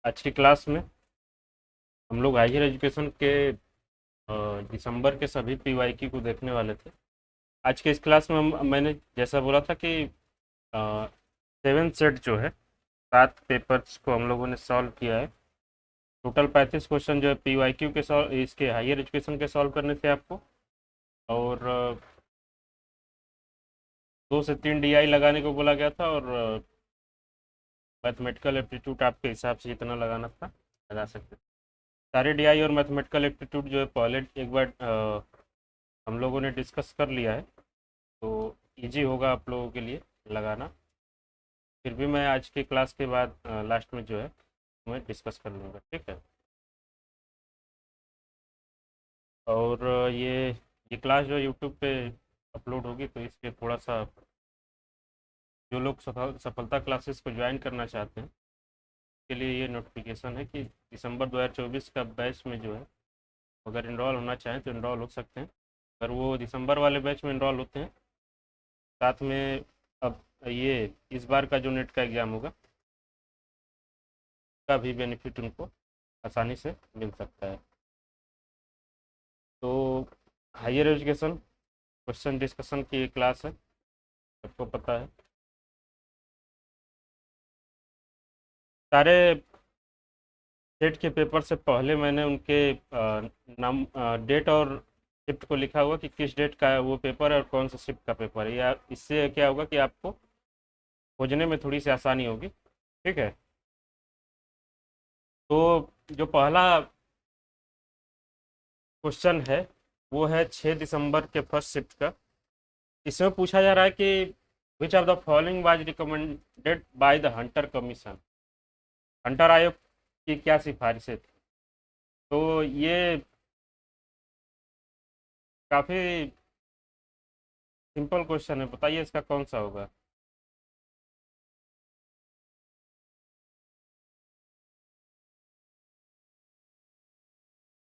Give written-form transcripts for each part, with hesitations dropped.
आज की क्लास में हम लोग हायर एजुकेशन के दिसंबर के सभी पीवाईक्यू को देखने वाले थे। आज के इस क्लास में मैंने जैसा बोला था कि सेवन सेट जो है 7 पेपर्स को हम लोगों ने सॉल्व किया है। टोटल 35 क्वेश्चन जो है पीवाईक्यू के सॉल्व इसके हायर एजुकेशन के सॉल्व करने थे आपको। और 2 से 3 डीआई लगाने को बोला गया था। और मैथमेटिकल एप्टीट्यूड आपके हिसाब से जितना लगाना था लगा सकते थे। सारे डीआई और मैथमेटिकल एप्टीट्यूड जो है पहले एक बार हम लोगों ने डिस्कस कर लिया है, तो इजी होगा आप लोगों के लिए लगाना। फिर भी मैं आज की क्लास के बाद लास्ट में जो है मैं डिस्कस कर लूँगा, ठीक है। और ये क्लास जो यूट्यूब पे अपलोड होगी, तो इसके थोड़ा सा जो लोग सफलता क्लासेस को ज्वाइन करना चाहते हैं के लिए ये नोटिफिकेशन है कि दिसंबर 2024 का बैच में जो है अगर इनरोल होना चाहें तो इनरोल हो सकते हैं। अगर वो दिसंबर वाले बैच में इनरोल होते हैं, साथ में अब ये इस बार का जो नेट का एग्ज़ाम होगा का भी बेनिफिट उनको आसानी से मिल सकता है। तो हायर एजुकेशन क्वेश्चन डिस्कशन की एक क्लास है, सबको पता है। सारे सेट के पेपर से पहले मैंने उनके नाम डेट और शिफ्ट को लिखा हुआ कि किस डेट का है वो पेपर है और कौन सा शिफ्ट का पेपर है। या इससे क्या होगा कि आपको खोजने में थोड़ी सी आसानी होगी, ठीक है। तो जो पहला क्वेश्चन है वो है 6 दिसंबर के फर्स्ट शिफ्ट का। इसमें पूछा जा रहा है कि which of the following was recommended by the Hunter commission. Hunter आयोग की क्या सिफारिशें थी। तो ये काफ़ी सिंपल क्वेश्चन है, बताइए इसका कौन सा होगा।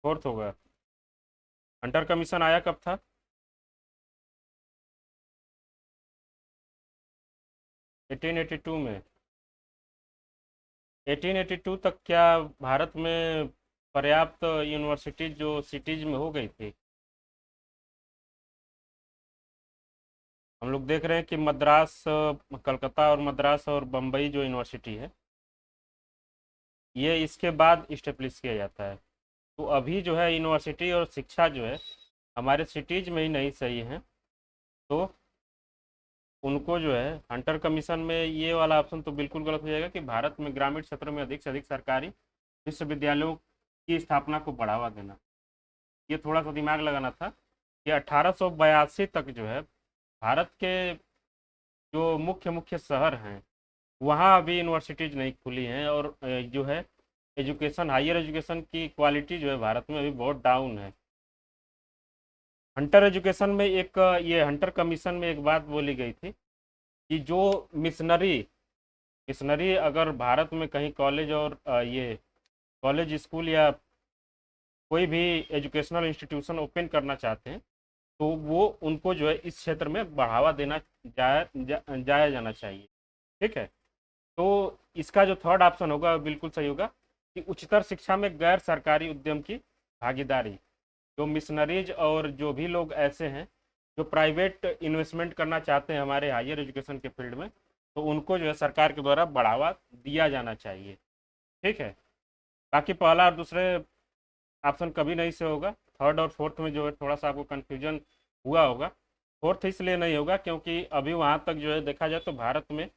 फोर्थ होगा। हंटर कमीशन आया कब था। 1882 में। 1882 तक क्या भारत में पर्याप्त यूनिवर्सिटी जो सिटीज में हो गई थी। हम लोग देख रहे हैं कि मद्रास कलकत्ता और मद्रास और बम्बई जो यूनिवर्सिटी है ये इसके बाद इस्टेब्लिश किया जाता है। तो अभी जो है यूनिवर्सिटी और शिक्षा जो है हमारे सिटीज में ही नहीं सही है, तो उनको जो है हंटर कमीशन में ये वाला ऑप्शन तो बिल्कुल गलत हो जाएगा कि भारत में ग्रामीण क्षेत्रों में अधिक से अधिक सरकारी विश्वविद्यालयों की स्थापना को बढ़ावा देना। ये थोड़ा सा दिमाग लगाना था कि 1882 तक जो है भारत के जो मुख्य मुख्य शहर हैं वहाँ अभी यूनिवर्सिटीज़ नहीं खुली हैं। और जो है एजुकेशन हायर एजुकेशन की क्वालिटी जो है भारत में अभी बहुत डाउन है। हंटर एजुकेशन में एक ये हंटर कमीशन में एक बात बोली गई थी कि जो मिशनरी मिशनरी अगर भारत में कहीं कॉलेज और ये कॉलेज स्कूल या कोई भी एजुकेशनल इंस्टीट्यूशन ओपन करना चाहते हैं तो वो उनको जो है इस क्षेत्र में बढ़ावा देना जाया जाना चाहिए, ठीक है। तो इसका जो थर्ड ऑप्शन होगा वो बिल्कुल सही होगा कि उच्चतर शिक्षा में गैर सरकारी उद्यम की भागीदारी। जो मिशनरीज और जो भी लोग ऐसे हैं जो प्राइवेट इन्वेस्टमेंट करना चाहते हैं हमारे हायर एजुकेशन के फील्ड में, तो उनको जो है सरकार के द्वारा बढ़ावा दिया जाना चाहिए, ठीक है। बाकी पहला और दूसरे ऑप्शन कभी नहीं से होगा। थर्ड और फोर्थ में जो है थोड़ा सा आपको कन्फ्यूजन हुआ होगा। फोर्थ इसलिए नहीं होगा क्योंकि अभी वहाँ तक जो है देखा जाए तो भारत में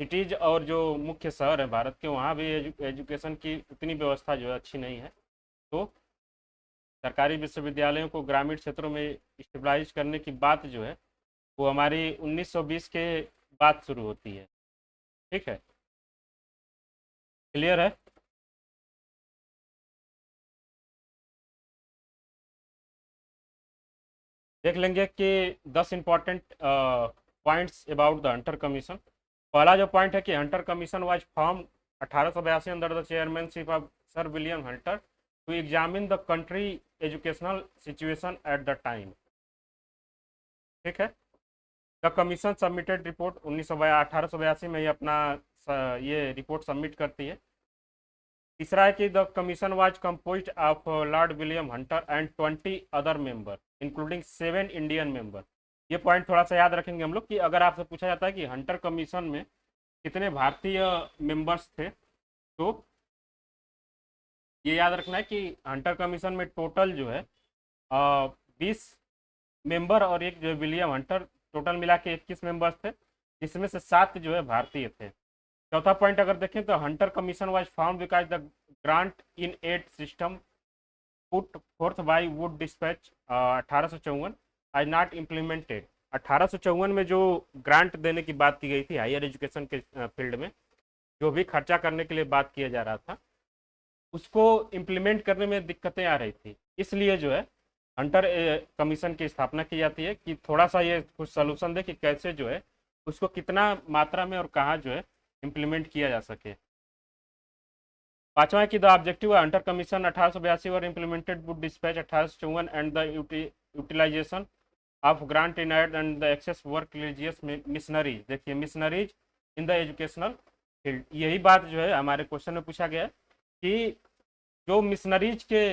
सिटीज और जो मुख्य शहर है भारत के वहाँ भी एजुकेशन की उतनी व्यवस्था जो है अच्छी नहीं है। तो सरकारी विश्वविद्यालयों को ग्रामीण क्षेत्रों में स्टेबलाइज करने की बात जो है वो हमारी 1920 के बाद शुरू होती है, ठीक है। क्लियर है। देख लेंगे कि 10 important points about the Hunter commission. पहला जो पॉइंट है कि Hunter commission was form 1882 under the chairmanship of sir William Hunter to examine the country educational situation at the time, ठीक है। द कमीशन सबमिटेड रिपोर्ट 1882 में ही अपना ये report submit करती है। तीसरा है कि the commission was composed of Lord William Hunter and 20 other member including 7 Indian member. ये पॉइंट थोड़ा सा याद रखेंगे हम लोग कि अगर आपसे पूछा जाता है कि हंटर कमीशन में कितने भारतीय मेंबर्स थे, तो ये याद रखना है कि हंटर कमीशन में टोटल जो है 20 मेंबर और एक जो है विलियम हंटर, टोटल मिला के 21 मेंबर्स थे, जिसमें से 7 जो है भारतीय थे। चौथा पॉइंट अगर देखें तो Hunter commission was found because the grant in aid system put forth by Wood dispatch 1854 आज नॉट इम्प्लीमेंटेड। 1854 में जो ग्रांट देने की बात की गई थी हायर एजुकेशन के फील्ड में, जो भी खर्चा करने के लिए बात किया जा रहा था, उसको इम्प्लीमेंट करने में दिक्कतें आ रही थी। इसलिए जो है हंटर कमीशन की स्थापना की जाती है कि थोड़ा सा ये कुछ सोल्यूशन दे कि कैसे जो है उसको कितना मात्रा में और कहाँ जो है इम्प्लीमेंट किया जा सके। पांचवा है कि द ऑब्जेक्टिव हंटर कमीशन 1882 और implemented Wood dispatch 1854 and the utilization of grant in aid and the access work religious missionaries. देखिए missionaries in the educational field, यही बात जो है हमारे क्वेश्चन में पूछा गया है कि जो मिशनरीज के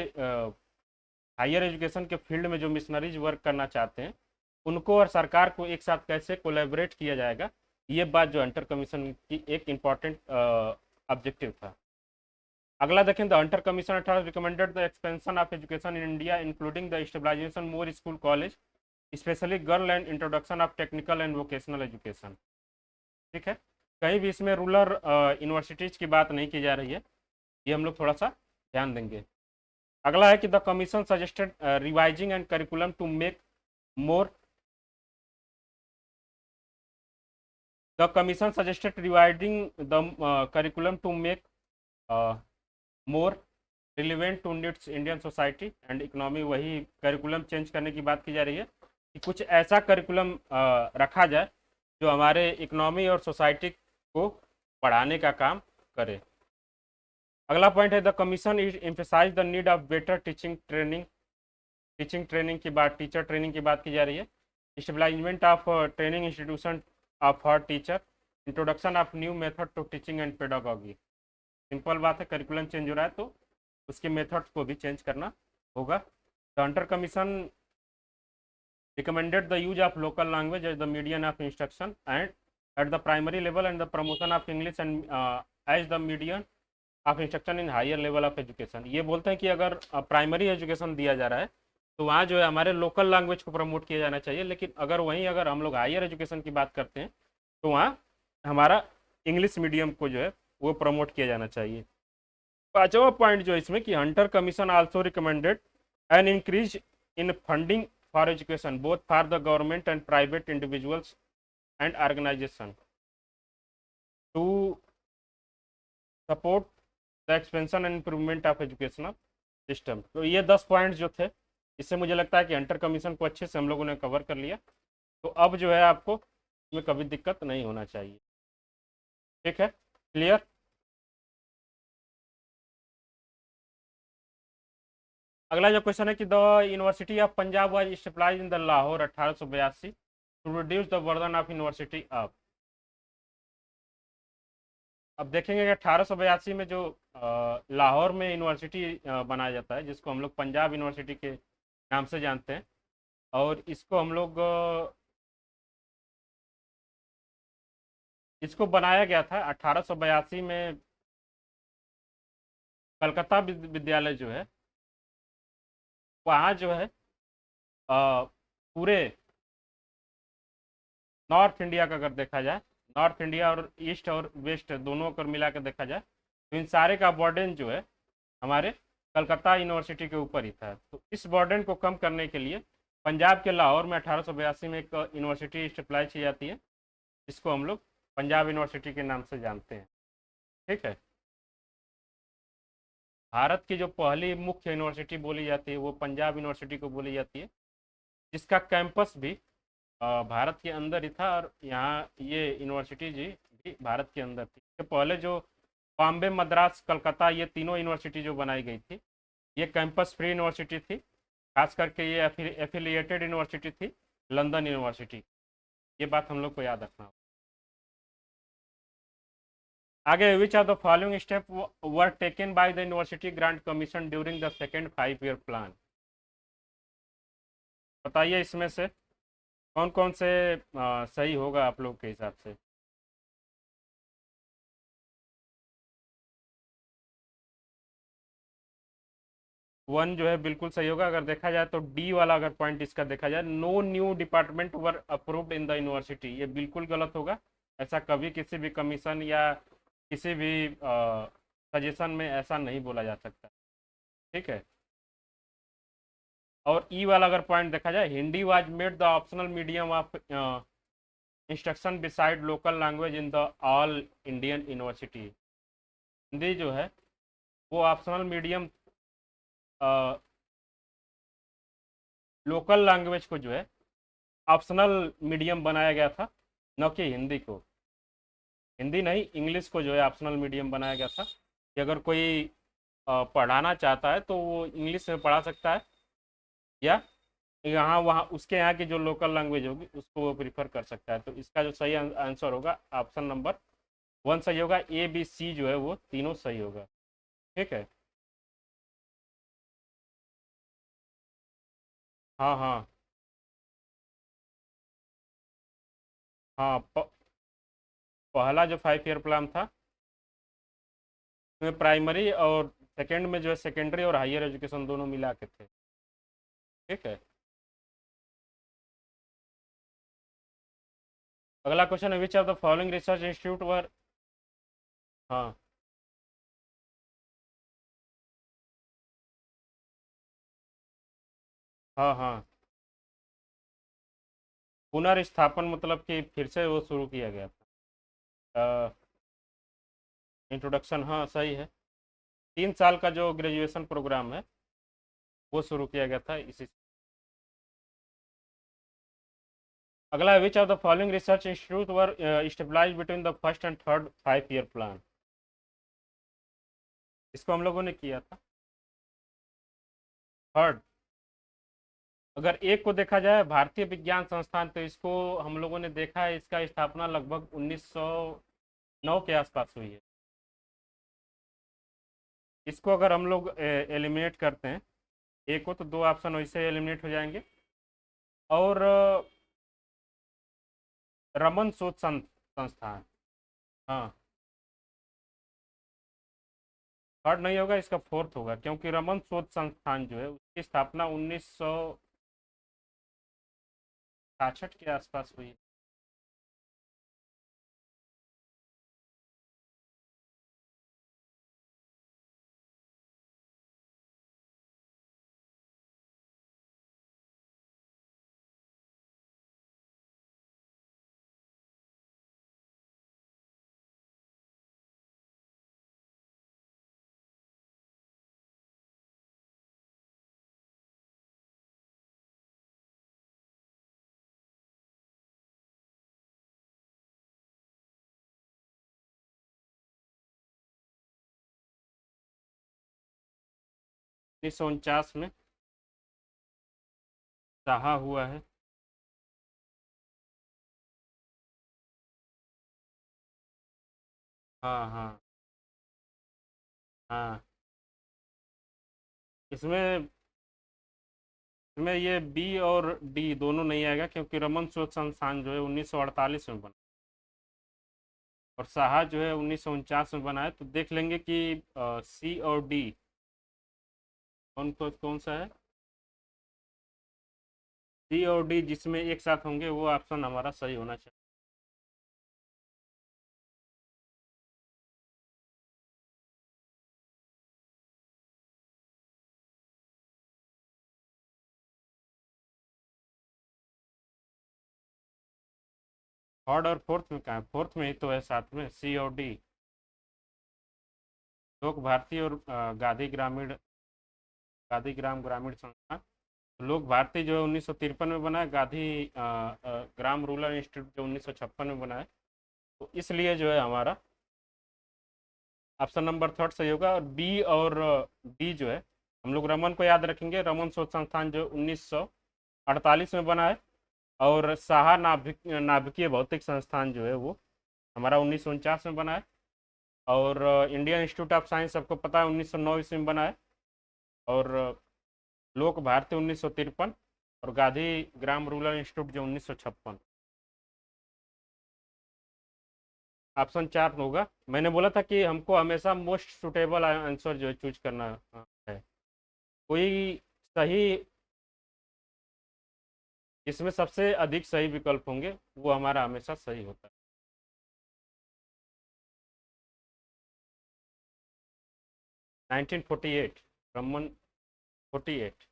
हायर एजुकेशन के फील्ड में जो मिशनरीज वर्क करना चाहते हैं उनको और सरकार को एक साथ कैसे कोलैबोरेट किया जाएगा, ये बात जो हंटर कमीशन की एक इम्पॉर्टेंट ऑब्जेक्टिव था। अगला देखें the Hunter commission 18 recommended the expansion of education in India including the stabilization more school college specially girl and introduction of technical and vocational education. ठीक है, कहीं भी इसमें रूरल यूनिवर्सिटीज की बात नहीं की जा रही है, ये हम लोग थोड़ा सा ध्यान देंगे। अगला है कि the commission suggested revising and curriculum to make more the commission suggested revising the curriculum to make more relevant to needs Indian society and economy. वही करिकुलम चेंज करने की बात की जा रही है कि कुछ ऐसा करिकुलम रखा जाए जो हमारे इकोनॉमी और सोसाइटी को बढ़ाने का काम करे। अगला पॉइंट है the commission emphasize the need of better teaching training की बात, टीचर ट्रेनिंग की बात की जा रही है। Stabilizement of training institution of हर teacher, introduction of new method to teaching and pedagogy. Simple बात है, करिकुलम चेंज हो रहा है तो उसके मेथड्स को भी चेंज करना होगा। The Hunter commission recommended the use of local language as the medium of instruction and at the primary level and the promotion of English and as the medium of instruction in higher level of education। ये बोलते हैं कि अगर primary education दिया जा रहा है तो वहाँ जो है हमारे लोकल लैंग्वेज को प्रमोट किया जाना चाहिए, लेकिन अगर वहीं अगर हम लोग हायर एजुकेशन की बात करते हैं तो वहाँ हमारा इंग्लिश मीडियम को जो है वो प्रमोट किया जाना चाहिए। पांचवा पॉइंट जो है इसमें कि Hunter commission also recommended an increase in funding for education both for the government and private individuals and organization to support the expansion and improvement of educational system। तो ये 10 पॉइंट जो थे, इससे मुझे लगता है कि हंटर कमीशन को अच्छे से हम लोगों ने कवर कर लिया, तो अब जो है आपको इसमें कभी दिक्कत नहीं होना चाहिए। ठीक है, क्लियर। अगला जो क्वेश्चन है कि the university of Punjab was stabilized in the Lahore 1882 to reduce the burden of university of. अब देखेंगे कि 1882 में जो लाहौर में यूनिवर्सिटी बनाया जाता है, जिसको हम लोग पंजाब यूनिवर्सिटी के नाम से जानते हैं, और इसको हम लोग इसको बनाया गया था 1882 में। कलकत्ता विद्यालय जो है वहाँ जो है पूरे नॉर्थ इंडिया का अगर देखा जाए, नॉर्थ इंडिया और ईस्ट और वेस्ट दोनों को मिला कर देखा जाए तो इन सारे का बर्डन जो है हमारे कलकत्ता यूनिवर्सिटी के ऊपर ही था। तो इस बर्डन को कम करने के लिए पंजाब के लाहौर में 1882 में एक यूनिवर्सिटी स्टेबलाइज की जाती है, जिसको हम लोग पंजाब यूनिवर्सिटी के नाम से जानते हैं। ठीक है, भारत की जो पहली मुख्य यूनिवर्सिटी बोली जाती है वो पंजाब यूनिवर्सिटी को बोली जाती है, जिसका कैंपस भी भारत के अंदर ही था, और यहाँ ये यूनिवर्सिटी जी भी भारत के अंदर थी। इसके पहले जो बॉम्बे, मद्रास, कलकत्ता, ये तीनों यूनिवर्सिटी जो बनाई गई थी, ये कैंपस फ्री यूनिवर्सिटी थी। खास करके ये एफिलिएटेड यूनिवर्सिटी थी लंदन यूनिवर्सिटी। ये बात हम लोग को याद रखना होगा। आगे, which are the following step were taken by the university grant commission during the second 5 year plan. बताइए इसमें से कौन कौन से सही होगा आप लोग के हिसाब से। वन जो है बिल्कुल सही होगा। अगर देखा जाए तो डी वाला अगर पॉइंट इसका देखा जाए, no new department were approved in the university, ये बिल्कुल गलत होगा। ऐसा कभी किसी भी कमीशन या किसी भी सजेशन में ऐसा नहीं बोला जा सकता। ठीक है। और ई वाला अगर पॉइंट देखा जाए, Hindi was made the optional medium of instruction beside local language in the all Indian university. Hindi जो है वो ऑप्शनल मीडियम लोकल लैंग्वेज को जो है ऑप्शनल मीडियम बनाया गया था, न कि हिंदी को। हिंदी नहीं, इंग्लिश को जो है ऑप्शनल मीडियम बनाया गया था कि अगर कोई पढ़ाना चाहता है तो वो इंग्लिश में पढ़ा सकता है, या यहाँ वहाँ उसके यहाँ की जो लोकल लैंग्वेज होगी उसको वो प्रीफर कर सकता है। तो इसका जो सही आंसर होगा ऑप्शन नंबर वन सही होगा। ए बी सी जो है वो तीनों सही होगा। ठीक है। हाँ हाँ हाँ। पहला जो 5 ईयर प्लान था उसमें प्राइमरी और सेकेंड में जो है सेकेंडरी और हायर एजुकेशन दोनों मिला के थे। ठीक है। अगला क्वेश्चन है, which of the following research institute were. हाँ हाँ हाँ। पुनर्स्थापन मतलब कि फिर से वो शुरू किया गया था। इंट्रोडक्शन, हाँ सही है। 3 साल का जो ग्रेजुएशन प्रोग्राम है वो शुरू किया गया था इसी। अगला है, which of the following research institute were stabilize between the first and third 5 year plan. इसको हम लोगों ने किया था थर्ड। अगर एक को देखा जाए भारतीय विज्ञान संस्थान, तो इसको हम लोगों ने देखा है, इसका स्थापना लगभग 1909 के आसपास हुई है। इसको अगर हम लोग एलिमिनेट करते हैं एक को, तो दो ऑप्शन वैसे एलिमिनेट हो जाएंगे। और रमन शोध संस्थान, हाँ थर्ड नहीं होगा, इसका फोर्थ होगा, क्योंकि रमन शोध संस्थान जो है उसकी स्थापना 1966 के आसपास हुई। 1949 में साहा हुआ है। हाँ हाँ हाँ। इसमें इसमें ये बी और डी दोनों नहीं आएगा, क्योंकि रमन शोध संस्थान जो है 1948 में बना और साहा जो है 1949 में बना है। तो देख लेंगे कि सी और डी कौन सा है। सी और डी जिसमें एक साथ होंगे वो ऑप्शन हमारा सही होना चाहिए। थर्ड और फोर्थ में कहाँ है, फोर्थ में ही तो है साथ में सी और डी। लोक भारती और गांधी ग्राम ग्रामीण संस्थान। लोक भारती जो है 1953 में बना है, गांधी ग्राम रूरल इंस्टीट्यूट जो 1956 में बना है। तो इसलिए जो है हमारा ऑप्शन नंबर थर्ड सही होगा। और बी और डी जो है हम लोग रमन को याद रखेंगे, रमन शोध संस्थान जो 1948 में बना है। और साहा नाभिकीय भौतिक संस्थान जो है वो हमारा 1949 में बना है। और इंडियन इंस्टीट्यूट ऑफ साइंस सबको पता है 1909 ईस्वी में बना है। और लोक भारती 1953। और गांधी ग्राम रूरल इंस्टीट्यूट जो 1956। ऑप्शन 4 होगा। मैंने बोला था कि हमको हमेशा मोस्ट सुटेबल आंसर जो है चूज करना है। कोई सही, इसमें सबसे अधिक सही विकल्प होंगे वो हमारा हमेशा सही होता है। 1948। ब्राह्मण 48।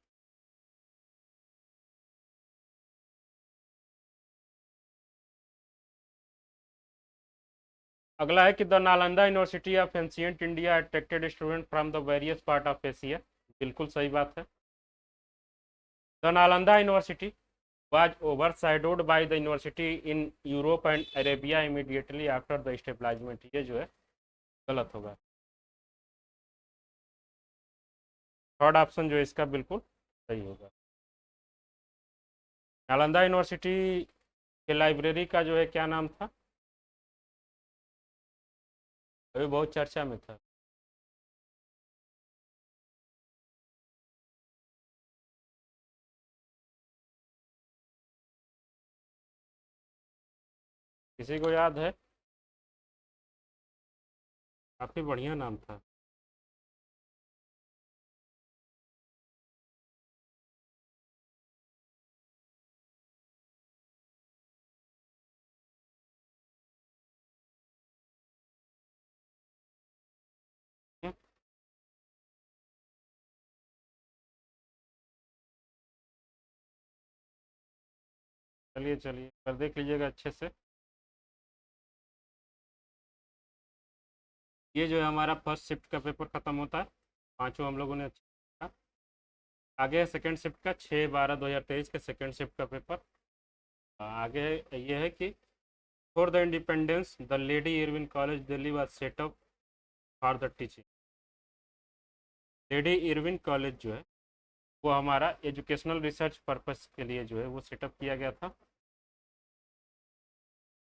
अगला है कि the Nalanda university of ancient India attracted student from the various part of Asia. बिल्कुल सही बात है। The Nalanda university was overshadowed by the university in Europe and Arabia immediately after the establishment। ये जो है गलत होगा। थर्ड ऑप्शन जो है इसका बिल्कुल सही होगा। नालंदा यूनिवर्सिटी के लाइब्रेरी का जो है क्या नाम था? अभी बहुत चर्चा में था। किसी को याद है? काफी बढ़िया नाम था। हम्म, चलिए चलिए कर देख लीजिएगा अच्छे से। ये जो है हमारा फर्स्ट शिफ्ट का पेपर खत्म होता है। पांचों हम लोगों ने अच्छा किया। आगे है सेकेंड शिफ्ट का 6/12/2023 के सेकेंड शिफ्ट का पेपर। आगे ये है कि for the independence the lady Irwin college Delhi was set up for the teaching. Lady Irwin college जो है वो हमारा एजुकेशनल रिसर्च पर्पस के लिए जो है वो सेटअप किया गया था।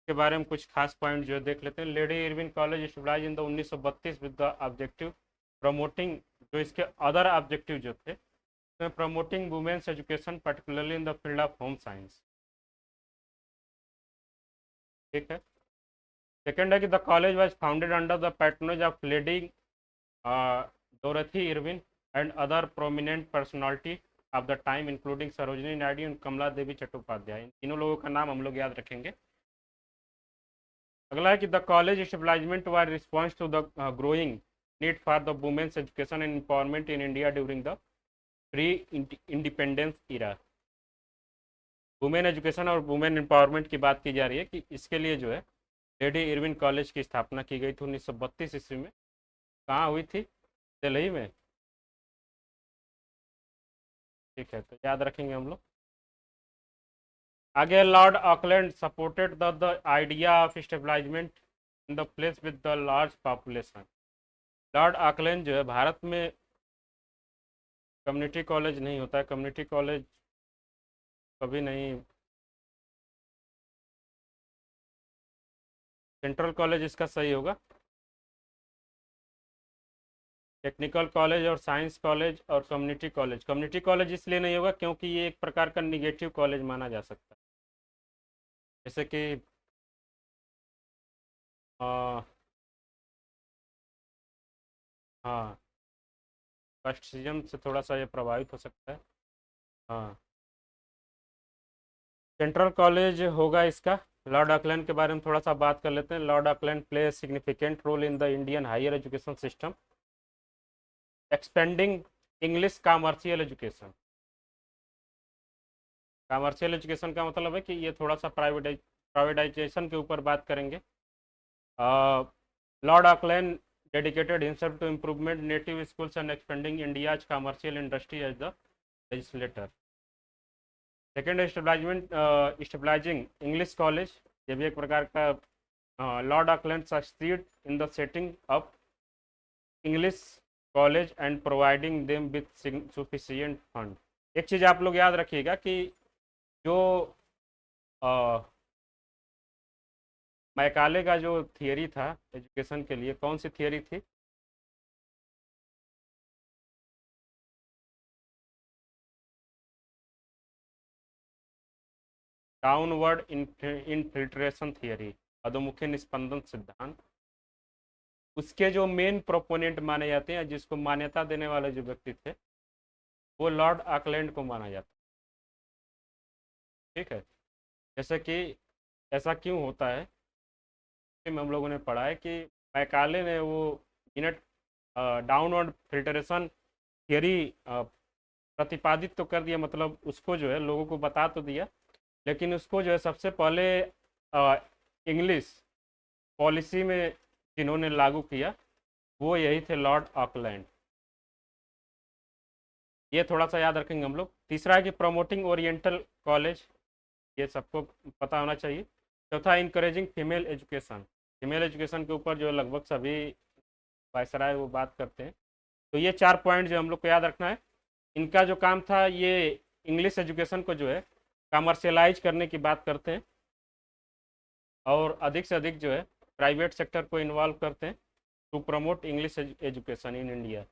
के बारे में कुछ खास पॉइंट जो है देख लेते हैं। Lady Irwin College establish in the 1932 with the objective promoting, जो इसके अदर ऑब्जेक्टिव जो थे उसमें promoting women's education particularly in the field of home science. ठीक है। सेकेंड है कि the college was founded under the patronage of Lady Dorothy Irwin and other prominent personality of the time including Sarojini Naidu and Kamla Devi Chattopadhyay. इन तीनों लोगों का नाम हम लोग याद रखेंगे। अगला है कि the college establishment was response to the growing need for the women's education and empowerment in India during the pre independence era. Women education और वुमेन एम्पावरमेंट की बात की जा रही है कि इसके लिए जो है लेडी इरविन कॉलेज की स्थापना की गई थी 1932 ईस्वी में। कहाँ हुई थी? दिल्ली में। ठीक है, तो याद रखेंगे हम लोग। आगे Lord Auckland supported the idea of establishment in the place with the large population. Lord Auckland जो है भारत में कम्युनिटी कॉलेज नहीं होता है। कम्युनिटी कॉलेज कभी नहीं। सेंट्रल कॉलेज इसका सही होगा। टेक्निकल कॉलेज और साइंस कॉलेज और कम्युनिटी कॉलेज इसलिए नहीं होगा क्योंकि ये एक प्रकार का निगेटिव कॉलेज माना जा सकता है। जैसे कि आ, हाँ, कास्टिज्म से थोड़ा सा ये प्रभावित हो सकता है। हाँ, सेंट्रल कॉलेज होगा इसका। लॉर्ड ऑकलैंड के बारे में थोड़ा सा बात कर लेते हैं। Lord Auckland play significant role in the Indian higher education system expanding English commercial education. Commercial education का मतलब है कि ये थोड़ा सा प्राइवेटाइजेशन के ऊपर बात करेंगे। Lord Auckland dedicated himself to improvement native schools and expanding India's commercial industry as the legislator। Second stabilizing English college, ये भी एक प्रकार का Lord Auckland succeed in the setting up English college and providing them with sufficient fund. एक चीज़ आप लोग याद रखिएगा कि जो मैकाले का जो थियरी था एजुकेशन के लिए, कौन सी थियरी थी? डाउनवर्ड इनफिल्ट्रेशन थियरी, अधोमुखी निस्पंदन सिद्धांत। उसके जो मेन प्रोपोनेंट माने जाते हैं, जिसको मान्यता देने वाले जो व्यक्ति थे, वो लॉर्ड ऑकलैंड को माना जाता है। ठीक है। जैसे कि ऐसा क्यों होता है कि हम लोगों ने पढ़ा है कि मैकाले ने वो इनट डाउनवर्ड फिल्टरेशन थियरी प्रतिपादित तो कर दिया, मतलब उसको जो है लोगों को बता तो दिया, लेकिन उसको जो है सबसे पहले इंग्लिश पॉलिसी में जिन्होंने लागू किया वो यही थे, लॉर्ड ऑकलैंड। ये थोड़ा सा याद रखेंगे हम लोग। तीसरा है कि प्रमोटिंग ओरिएंटल कॉलेज, ये सबको पता होना चाहिए। चौथा, encouraging female education. Female education के ऊपर जो लगभग सभी वायसराय वो बात करते हैं। तो ये 4 पॉइंट जो हम लोग को याद रखना है। इनका जो काम था, ये इंग्लिश एजुकेशन को जो है कमर्शियलाइज करने की बात करते हैं, और अधिक से अधिक जो है प्राइवेट सेक्टर को इन्वॉल्व करते हैं to promote English education in India.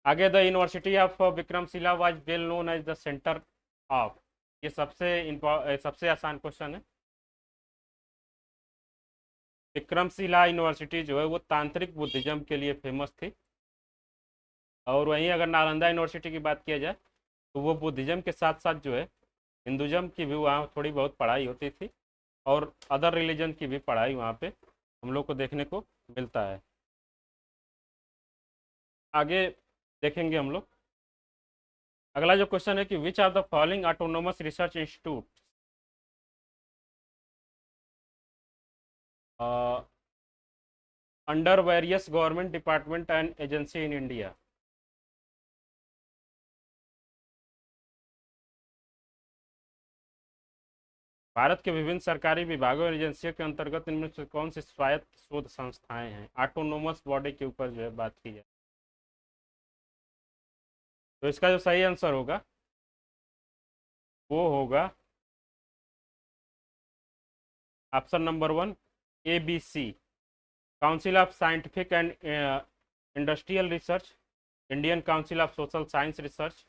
आगे, the university of Vikramshila was well known as the centre of. ये सबसे आसान क्वेश्चन है। विक्रमशिला यूनिवर्सिटी जो है वो तांत्रिक बुद्धिज्म के लिए फेमस थी, और वहीं अगर नालंदा यूनिवर्सिटी की बात किया जाए तो वो बुद्धिज्म के साथ साथ जो है हिंदुज़म की भी वहाँ थोड़ी बहुत पढ़ाई होती थी, और अदर रिलीजन की भी पढ़ाई वहाँ पे हम लोग को देखने को मिलता है। आगे देखेंगे हम लोग। अगला जो क्वेश्चन है कि which are the following autonomous research institute under various government department and agency in India. Bharat के विभिन्न सरकारी विभागों और एजेंसियों के अंतर्गत इनमें से कौन सी स्वायत्त शोध संस्थाएं हैं? ऑटोनोमस बॉडी के ऊपर जो है बात की जाए तो इसका जो सही आंसर होगा वो होगा option number 1, ABC, council of scientific and industrial research, Indian council of social science research,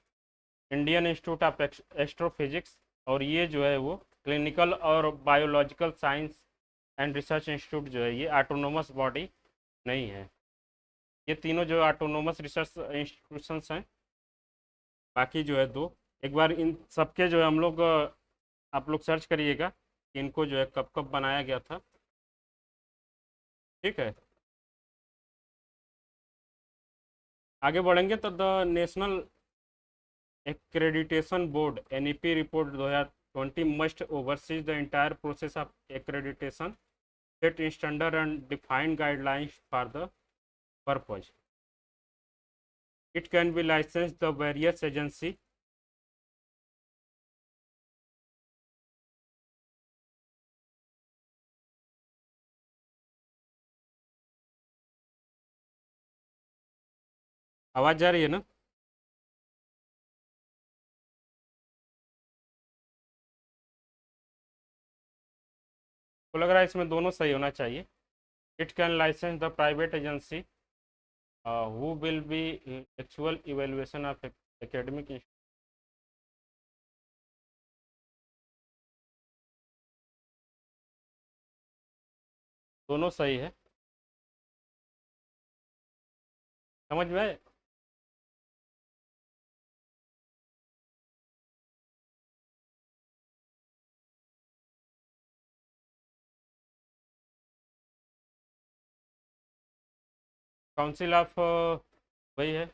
Indian institute of astrophysics, और ये जो है वो क्लिनिकल और biological science and research institute जो है ये ऑटोनोमस बॉडी नहीं है। ये तीनों जो ऑटोनोमस रिसर्च इंस्टीट्यूशंस हैं, बाकी जो है दो। एक बार इन सबके जो है हम लोग आप लोग सर्च करिएगा कि इनको जो है कब कब बनाया गया था। ठीक है। आगे बढ़ेंगे तो the national accreditation board NEP report 2020 must overseas the entire process of accreditation, set standard and defined guidelines for the purpose. It can be license the various agency. आवाज़ जा रही है ना? तो लग रहा है इसमें दोनों सही होना चाहिए। It can license the private agency who will be actual evaluation of academic दोनों सही है। समझ में आए? काउंसिल ऑफ वही है।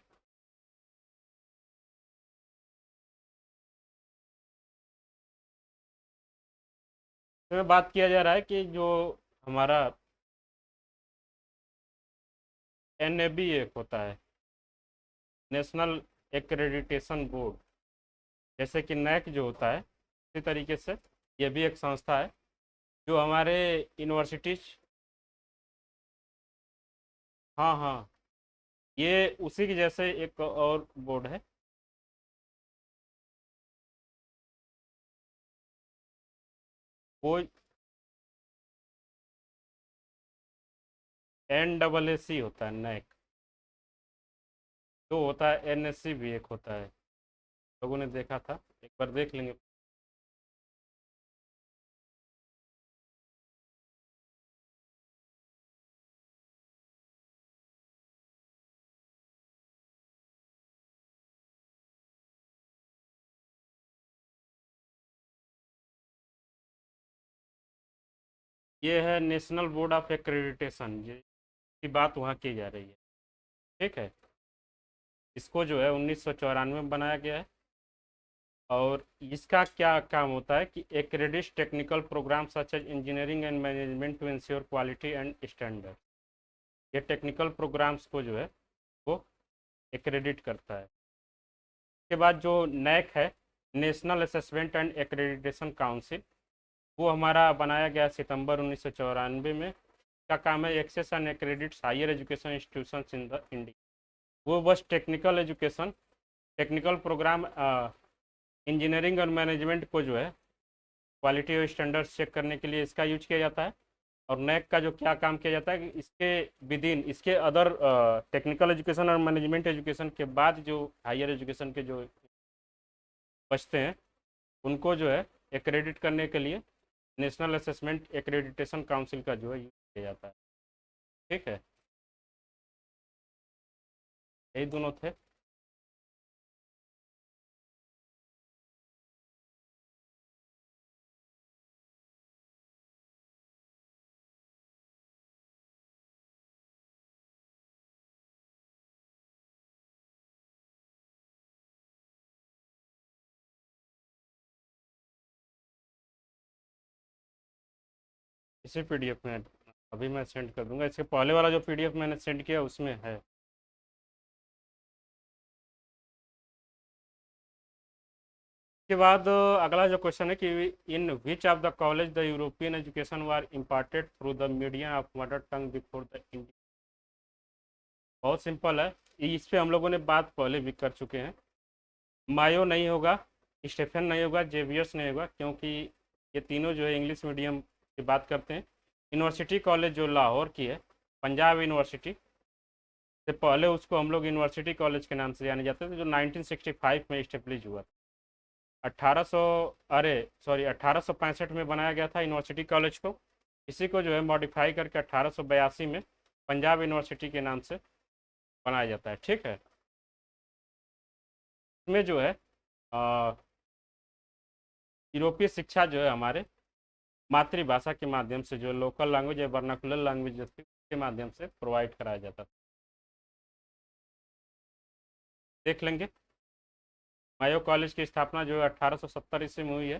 इसमें बात किया जा रहा है कि जो हमारा NAB एक होता है, नेशनल एक्रेडिटेशन बोर्ड, जैसे कि NAC जो होता है, इसी तरीके से ये भी एक संस्था है जो हमारे यूनिवर्सिटीज। हाँ हाँ, ये उसी के जैसे एक और बोर्ड है। वो NAAC होता है, नैक। तो होता है NSC भी एक होता है, लोगों ने देखा था, एक बार देख लेंगे। ये है नेशनल बोर्ड ऑफ एक्रेडिटेशन, की बात वहाँ की जा रही है। ठीक है, इसको जो है 1994 में बनाया गया है। और इसका क्या काम होता है कि accredit technical program such as engineering and management to ensure quality and standard. ये टेक्निकल प्रोग्राम्स को जो है वो एक्रेडिट करता है। उसके बाद जो नैक है, national assessment and accreditation council, वो हमारा बनाया गया सितंबर 1994 में। का काम है assess and accredits higher education institution in the India. वो बस technical education, technical programme, engineering और मैनेजमेंट को जो है क्वालिटी और स्टैंडर्ड्स चेक करने के लिए इसका यूज किया जाता है। और नैक का जो क्या काम किया जाता है कि इसके विद इन, इसके अदर टेक्निकल एजुकेशन और मैनेजमेंट एजुकेशन के बाद जो हायर एजुकेशन के जो बचते हैं, उनको जो है एक्रेडिट करने के लिए नेशनल असेसमेंट एक्रेडिटेशन काउंसिल का जो है यूज किया जाता है। ठीक है, यही दोनों थे। इसी PDF में अभी मैं सेंड कर दूंगा। इसके पहले वाला जो PDF मैंने सेंड किया उसमें है। के बाद अगला जो क्वेश्चन है कि in which of the college the European education was imparted through the medium of mother tongue before the India. बहुत सिंपल है, इस पे हम लोगों ने बात पहले भी कर चुके हैं। मायो नहीं होगा, स्टेफन नहीं होगा, जेवियर्स नहीं होगा, क्योंकि ये तीनों जो है इंग्लिश मीडियम की बात करते हैं। यूनिवर्सिटी कॉलेज जो लाहौर की है, पंजाब यूनिवर्सिटी से पहले उसको हम लोग यूनिवर्सिटी कॉलेज के नाम से जाने जाते थे, जो 1965 में इस्टेब्लिश हुआ। 1800 अरे सॉरी 1865 में बनाया गया था यूनिवर्सिटी कॉलेज को। इसी को जो है मॉडिफाई करके 1882 में पंजाब यूनिवर्सिटी के नाम से बनाया जाता है। ठीक है, इसमें जो है यूरोपीय शिक्षा जो है हमारे मातृभाषा के माध्यम से, जो लोकल लैंग्वेज या वर्नाकुलर लैंग्वेज के माध्यम से प्रोवाइड कराया जाता था। देख लेंगे। मायो कॉलेज की स्थापना जो है 1870 ईस्वी में हुई है।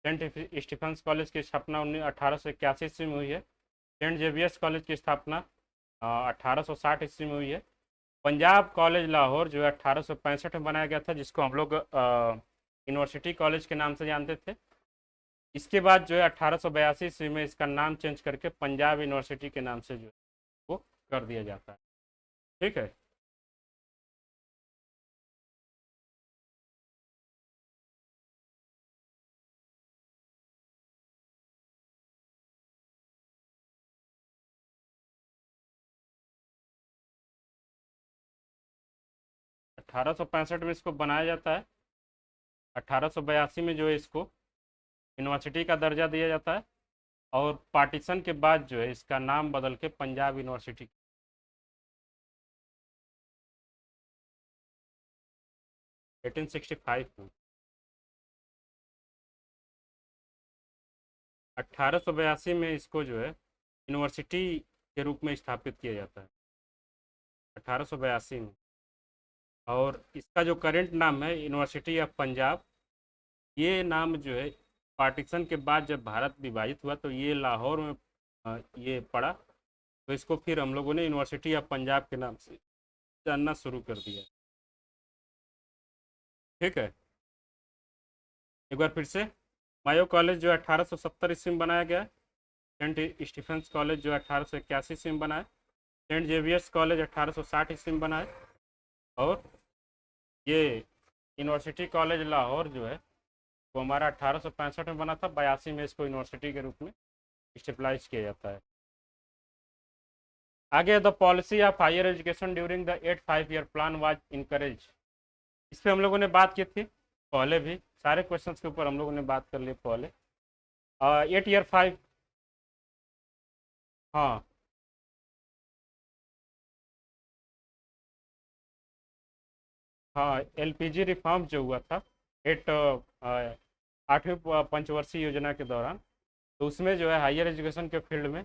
सेंट स्टीफेंस कॉलेज की स्थापना 1881 ईस्वी में हुई है। सेंट जेवियर्स कॉलेज की स्थापना 1860 ईस्वी में हुई है। पंजाब कॉलेज लाहौर जो है 1865 में बनाया गया था, जिसको हम लोग यूनिवर्सिटी कॉलेज के नाम से जानते थे। इसके बाद जो है 1882 ईस्वी में इसका नाम चेंज करके पंजाब यूनिवर्सिटी के नाम से जो है वो कर दिया जाता है। ठीक है, 1865 में इसको बनाया जाता है। 1882 में जो है इसको यूनिवर्सिटी का दर्जा दिया जाता है। और पार्टीशन के बाद जो है इसका नाम बदल के पंजाब यूनिवर्सिटी 1865 में। 1882 में इसको जो है यूनिवर्सिटी के रूप में स्थापित किया जाता है, 1882 में। और इसका जो करेंट नाम है यूनिवर्सिटी ऑफ पंजाब, ये नाम जो है पार्टीशन के बाद जब भारत विभाजित हुआ तो ये लाहौर में ये पड़ा, तो इसको फिर हम लोगों ने यूनिवर्सिटी ऑफ पंजाब के नाम से जानना शुरू कर दिया। ठीक है, एक बार फिर से। मायो कॉलेज जो है 1870 ईस्वी में बनाया गया। सेंट स्टीफेंस कॉलेज जो है 1881 ईस्वी में बना है। सेंट जेवियर्स कॉलेज 1860 ईस्वी में बना है। और ये यूनिवर्सिटी कॉलेज लाहौर जो है वो हमारा 1865 में बना था, 82 में इसको यूनिवर्सिटी के रूप में स्टेबलाइज किया जाता है। आगे, the policy of higher education during the 8 5 year plan was encourage. इस पर हम लोगों ने बात की थी पहले भी, सारे क्वेश्चंस के ऊपर हम लोगों ने बात कर ली पहले। 8 ईयर 5। हाँ हाँ, एलपीजी रिफॉर्म जो हुआ था एट 8वीं पंचवर्षीय योजना के दौरान, तो उसमें जो है हायर एजुकेशन के फील्ड में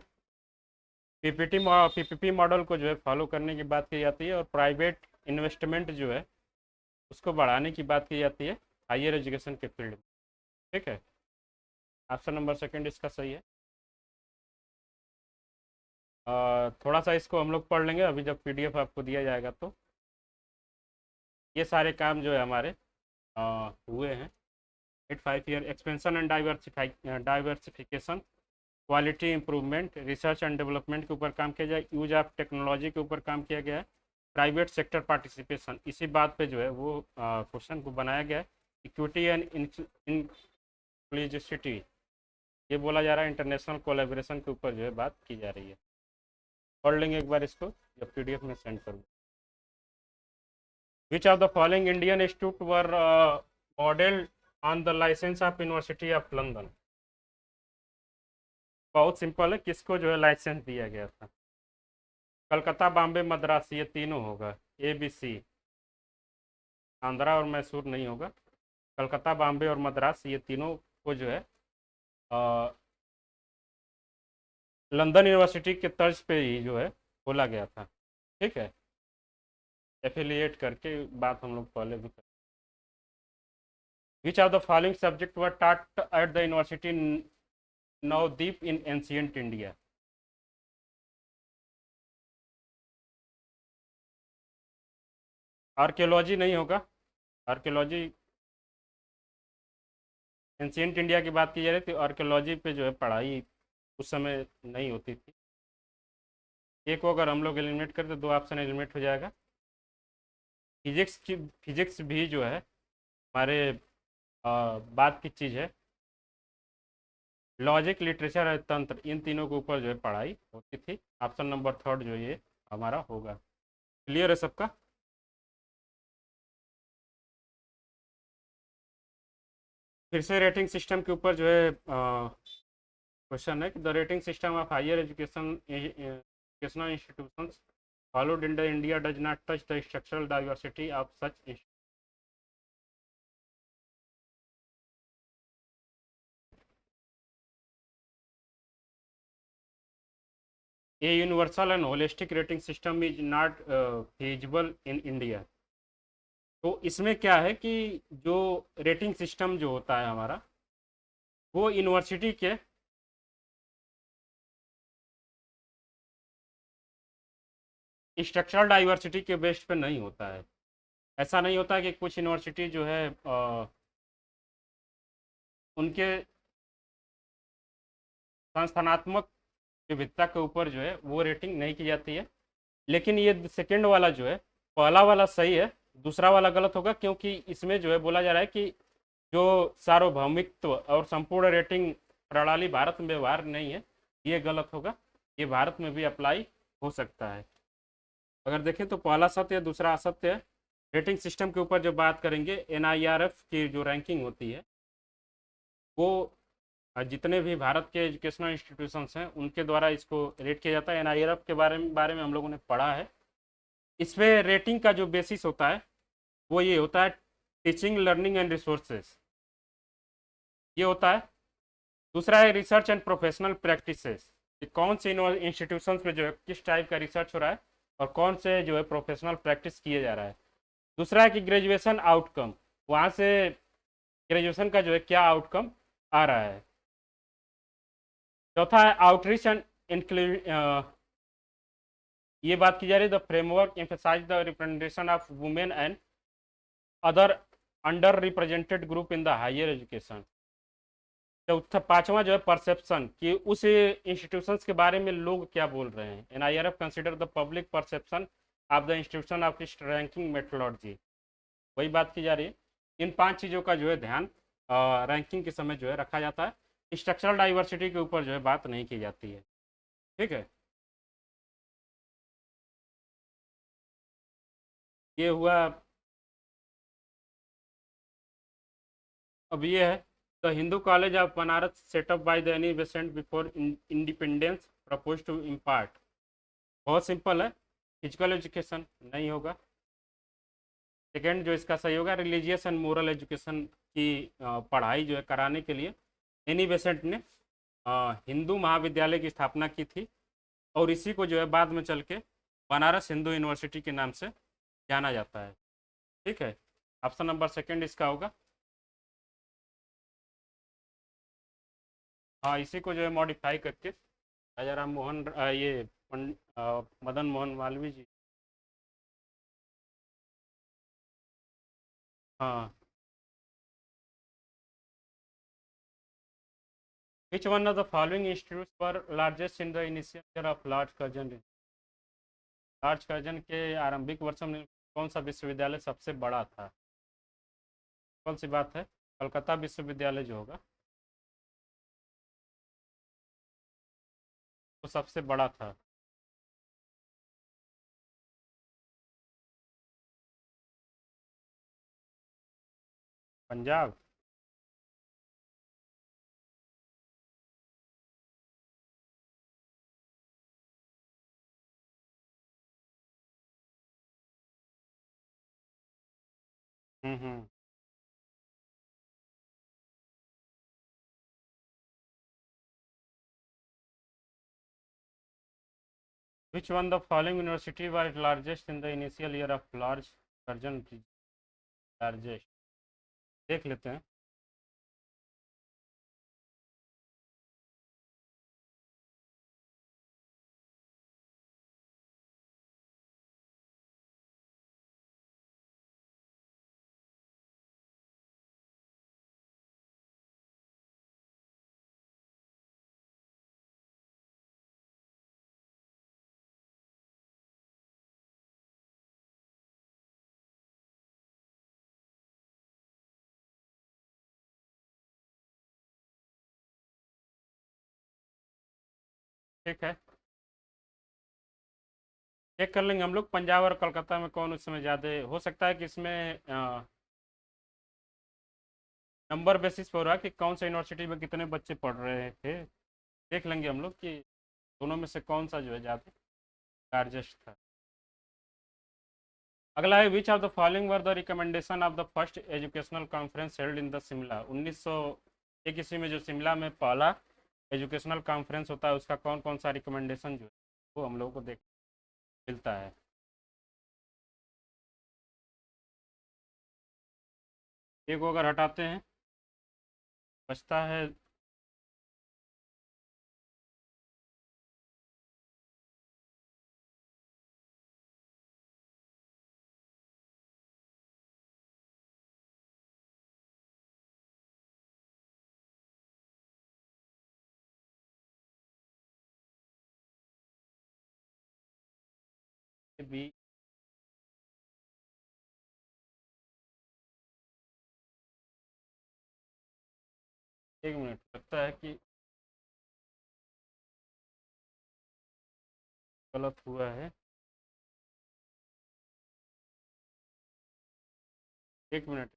पीपीपी मॉडल को जो है फॉलो करने की बात की जाती है, और प्राइवेट इन्वेस्टमेंट जो है उसको बढ़ाने की बात की जाती है हायर एजुकेशन के फील्ड में। ठीक है, ऑप्शन नंबर सेकंड इसका सही है। थोड़ा सा इसको हम लोग पढ़ लेंगे अभी जब पीडीएफ आपको दिया जाएगा तो। ये सारे काम जो है हमारे हुए हैं। 8 5 year expansion and diversification, quality improvement, research and development के ऊपर काम किया जाए, यूज ऑफ टेक्नोलॉजी के ऊपर काम किया गया है, प्राइवेट सेक्टर पार्टिसिपेशन, इसी बात पे जो है वो क्वेश्चन को बनाया गया है। इक्विटी एंड इंक्लूसिविटी, ये बोला जा रहा है इंटरनेशनल कोलैबोरेशन के ऊपर जो है बात की जा रही है। पढ़ लेंगे एक बार इसको जब पीडीएफ में सेंड करूँ। Which of the following Indian institute were modelled on the license of university of London. बहुत सिंपल है, किसको जो है लाइसेंस दिया गया था? कलकत्ता, बॉम्बे, मद्रास, ये तीनों होगा, ए बी सी। आंध्रा और मैसूर नहीं होगा। कलकत्ता, बॉम्बे और मद्रास, ये तीनों को जो है लंदन यूनिवर्सिटी के तर्ज पे ही जो है खोला गया था। ठीक है, एफिलिएट करके बात हम लोग पहले भी कर। विच of the following subject were taught at the university Navdeep in ancient India? Archaeology नहीं होगा। आर्कियोलॉजी, एंशियंट इंडिया की बात की जा रही थी, आर्कियोलॉजी पे जो है पढ़ाई उस समय नहीं होती थी। एक को अगर हम लोग एलिमिनेट करें तो दो ऑप्शन एलिमिनेट हो जाएगा। फिजिक्स भी जो है हमारे बात की चीज़ है। लॉजिक, लिटरेचर और तंत्र, इन तीनों के ऊपर जो है पढ़ाई होती थी। ऑप्शन नंबर थर्ड जो ये हमारा होगा। क्लियर है सबका? फिर से रेटिंग सिस्टम के ऊपर जो है क्वेश्चन है कि the rating system of higher educational institutions followed in the India does not touch the structural diversity of such institutions. A universal and holistic rating system is not feasible in India. तो इसमें क्या है कि जो rating system जो होता है हमारा, वो यूनिवर्सिटी के स्ट्रक्चरल डाइवर्सिटी के बेस पे नहीं होता है। ऐसा नहीं होता कि कुछ यूनिवर्सिटी जो है उनके संस्थानात्मक विविधता के ऊपर जो है वो रेटिंग नहीं की जाती है। लेकिन ये सेकंड वाला जो है, पहला वाला सही है, दूसरा वाला गलत होगा, क्योंकि इसमें जो है बोला जा रहा है कि जो सार्वभौमिकत्व और संपूर्ण रेटिंग प्रणाली भारत में व्यवहार नहीं है, ये गलत होगा। ये भारत में भी अप्लाई हो सकता है। अगर देखें तो पहला सत्य है, दूसरा असत्य है। रेटिंग सिस्टम के ऊपर जो बात करेंगे, एनआईआरएफ की जो रैंकिंग होती है वो जितने भी भारत के एजुकेशनल इंस्टीट्यूशंस हैं उनके द्वारा इसको रेट किया जाता है। एनआईआरएफ के बारे में हम लोगों ने पढ़ा है। इसमें रेटिंग का जो बेसिस होता है वो ये होता है, टीचिंग, लर्निंग एंड रिसोर्सेज, ये होता है। दूसरा है रिसर्च एंड प्रोफेशनल प्रैक्टिसेस, कौन से इंस्टीट्यूशंस में जो है किस टाइप का रिसर्च हो रहा है और कौन से जो है प्रोफेशनल प्रैक्टिस किए जा रहा है। दूसरा है कि ग्रेजुएशन आउटकम, वहाँ से ग्रेजुएशन का जो है क्या आउटकम आ रहा है। चौथा है आउटरीच एंड ये बात की जा रही है, the framework emphasize the representation of women and other under represented group in the higher education. चौथा, पांचवा जो है परसेप्शन, कि उस इंस्टीट्यूशंस के बारे में लोग क्या बोल रहे हैं। NIRF consider the public perception of the institution of इस रैंकिंग मेथोडोलॉजी, वही बात की जा रही है। इन 5 चीज़ों का जो है ध्यान रैंकिंग के समय जो है रखा जाता है। स्ट्रक्चरल डाइवर्सिटी के ऊपर जो है बात नहीं की जाती है। ठीक है, ये हुआ। अब ये है, the Hindu college of Banaras setup by the Annie Besant before independence propose to impart. बहुत सिंपल है, फिजिकल एजुकेशन नहीं होगा। सेकेंड जो इसका सही होगा, रिलीजियस एंड मोरल एजुकेशन की पढ़ाई जो है कराने के लिए एनी बेसेंट ने हिंदू महाविद्यालय की स्थापना की थी, और इसी को जो है बाद में चल के बनारस हिंदू यूनिवर्सिटी के नाम से जाना जाता है। ठीक है, ऑप्शन नंबर सेकेंड इसका होगा। हाँ, इसी को जो है मॉडिफाई करके राजा राम मोहन मदन मोहन मालवीय जी। हाँ, which one of the following institutes were largest in the initial year of Lord Curzon. Lord Curzon के आरंभिक वर्षों में कौन सा विश्वविद्यालय सबसे बड़ा था? कौन सी बात है, कलकत्ता विश्वविद्यालय जो होगा वो सबसे बड़ा था। Punjab. Hmm. Which one the following university were largest in the initial year of Lord Curzon. Largest देख लेते हैं। ठीक है, चेक कर लेंगे हम लोग पंजाब और कोलकाता में कौन उस समय ज़्यादा हो सकता है कि इसमें नंबर बेसिस पे हो रहा है कि कौन सा यूनिवर्सिटी में कितने बच्चे पढ़ रहे थे। देख लेंगे हम लोग कि दोनों में से कौन सा जो है ज़्यादा लार्जेस्ट था। अगला है, which of the following were the recommendation of the first educational conference held in the Shimla. 1901 ईस्वी में जो शिमला में पहला एजुकेशनल कॉन्फ्रेंस होता है उसका कौन कौन सा रिकमेंडेशन जो है वो हम लोग को देख मिलता है। एक को अगर हटाते हैं बचता है। बी। एक मिनट लगता है कि गलत हुआ है। एक मिनट।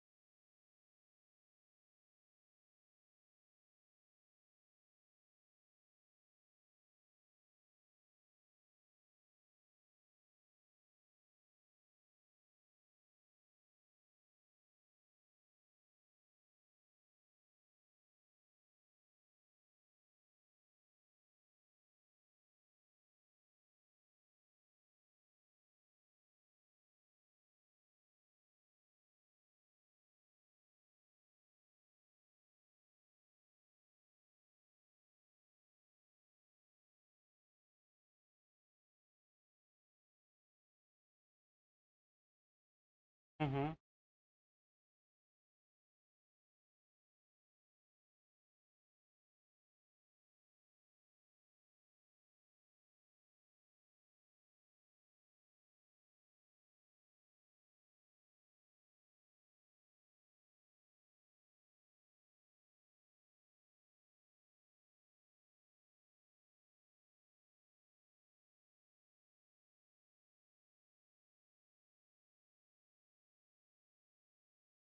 हम्म।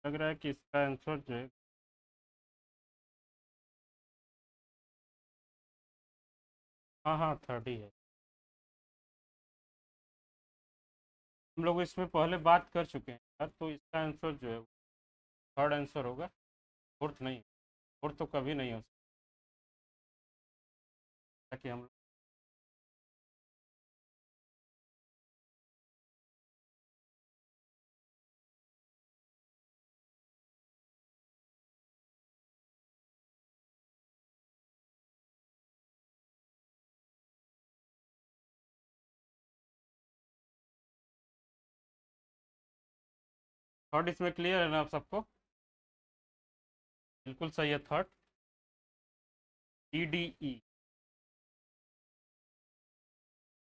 लग रहा है कि इसका आंसर जो है, हाँ हाँ, थर्ड ही है। हम लोग इसमें पहले बात कर चुके हैं यार, तो इसका आंसर जो है थर्ड आंसर होगा, फोर्थ नहीं। फोर्थ तो कभी नहीं हो सकता कि हम। थर्ड इसमें क्लियर है ना आप सबको? बिल्कुल सही है थर्ड। TDE।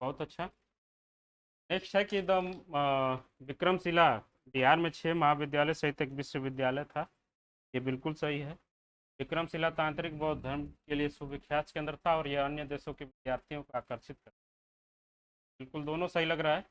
बहुत अच्छा। नेक्स्ट है कि द विक्रमशिला बिहार में 6 महाविद्यालय सहित एक विश्वविद्यालय था। ये बिल्कुल सही है। विक्रमशिला तांत्रिक बौद्ध धर्म के लिए सुविख्यात केंद्र था और यह अन्य देशों के विद्यार्थियों को आकर्षित करता। बिल्कुल दोनों सही लग रहा है।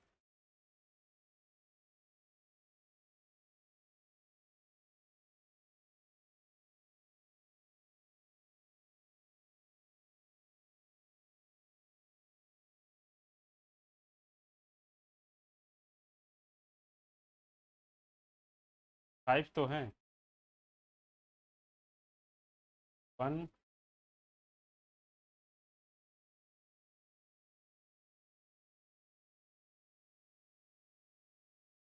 5 तो हैं। 1।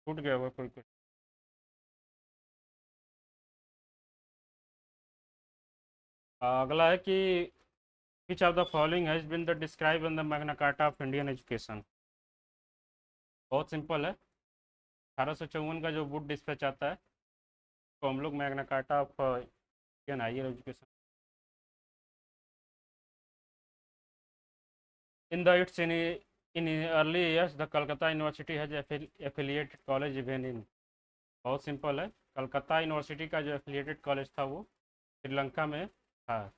छूट गया हुआ कोई कुछ। अगला है कि which of the following has been the describe in the Magna Carta of Indian education. बहुत सिंपल है। 1854 का जो वुड डिस्पैच आता है, तो हम लोग Magna Carta of Indian higher education. In the its in early years the Calcutta university has affiliated college even in. बहुत सिंपल है। कलकत्ता यूनिवर्सिटी का जो एफिलिएटेड कॉलेज था वो श्रीलंका में था।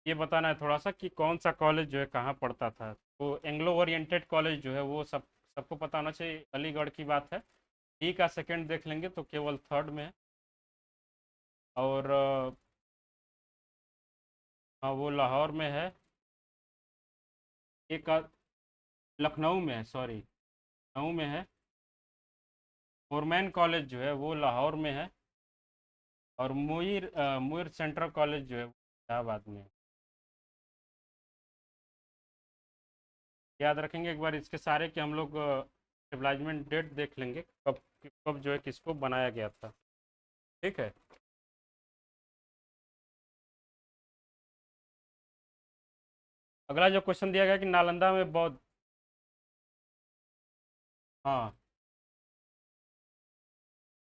ये बताना है थोड़ा सा कि कौन सा कॉलेज जो है कहाँ पढ़ता था। तो एंग्लो ओरिएंटेड कॉलेज जो है वो सबको पता होना चाहिए, अलीगढ़ की बात है। ई का सेकंड देख लेंगे तो केवल थर्ड में है। और हाँ, वो लाहौर में है। एक लखनऊ में है, सॉरी, लखनऊ में है। फोरमैन कॉलेज जो है वो लाहौर में है। और मुइर सेंट्रल कॉलेज जो है वो इलाहाबाद में है। याद रखेंगे एक बार इसके सारे कि हम लोग स्टेबलाइजमेंट डेट देख लेंगे, कब कब जो है किसको बनाया गया था। ठीक है। अगला जो क्वेश्चन दिया गया कि नालंदा में बौद्ध। हाँ।